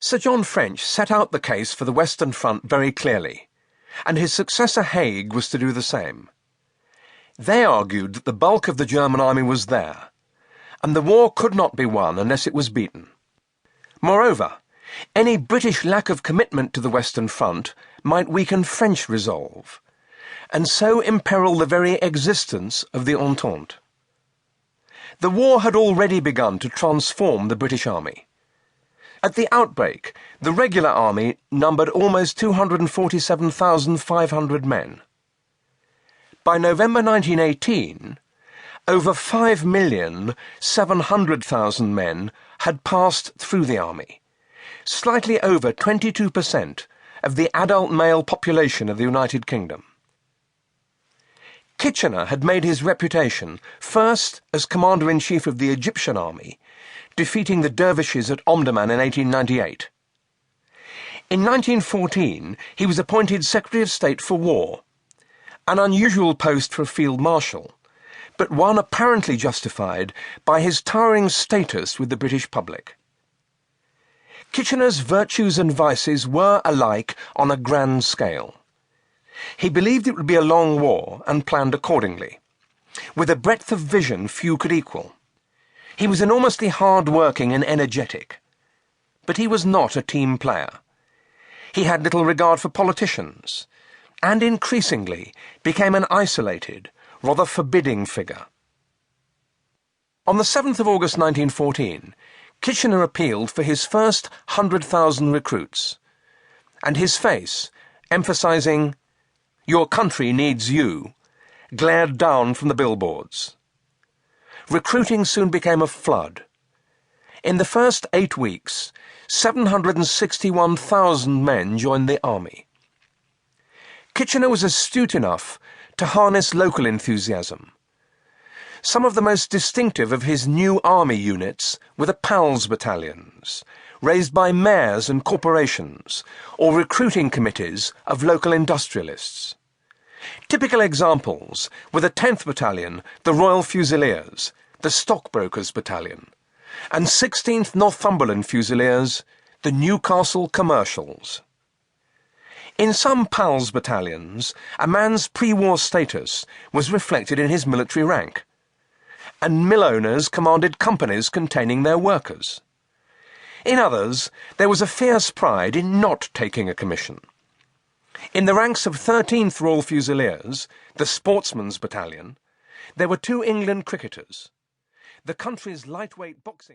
Sir John French set out the case for the Western Front very clearly, and his successor Haig was to do the same. They argued that the bulk of the German army was there, and the war could not be won unless it was beaten. Moreover, any British lack of commitment to the Western Front might weaken French resolve, and so imperil the very existence of the Entente. The war had already begun to transform the British army. At the outbreak, the regular army numbered almost 247,500 men. By November 1918, over 5,700,000 men had passed through the army, slightly over 22% of the adult male population of the United Kingdom. Kitchener had made his reputation first as Commander-in-Chief of the Egyptian Army, defeating the dervishes at Omdurman in 1898. In 1914, he was appointed Secretary of State for War, an unusual post for a field marshal, but one apparently justified by his towering status with the British public. Kitchener's virtues and vices were alike on a grand scale. He believed it would be a long war and planned accordingly, with a breadth of vision few could equal. He was enormously hard-working and energetic, but he was not a team player. He had little regard for politicians, and increasingly became an isolated, rather forbidding figure. On the 7th of August 1914, Kitchener appealed for his first 100,000 recruits, and his face, emphasizing, "Your country needs you," glared down from the billboards. Recruiting soon became a flood. In the first 8 weeks, 761,000 men joined the army. Kitchener was astute enough to harness local enthusiasm. Some of the most distinctive of his new army units were the PALS battalions, raised by mayors and corporations, or recruiting committees of local industrialists. Typical examples were the 10th Battalion, the Royal Fusiliers, the Stockbrokers Battalion, and 16th Northumberland Fusiliers, the Newcastle Commercials. In some PALS battalions, a man's pre-war status was reflected in his military rank, and mill owners commanded companies containing their workers. In others, there was a fierce pride in not taking a commission. In the ranks of 13th Royal Fusiliers, the Sportsmen's Battalion, there were 2 England cricketers. The country's lightweight boxing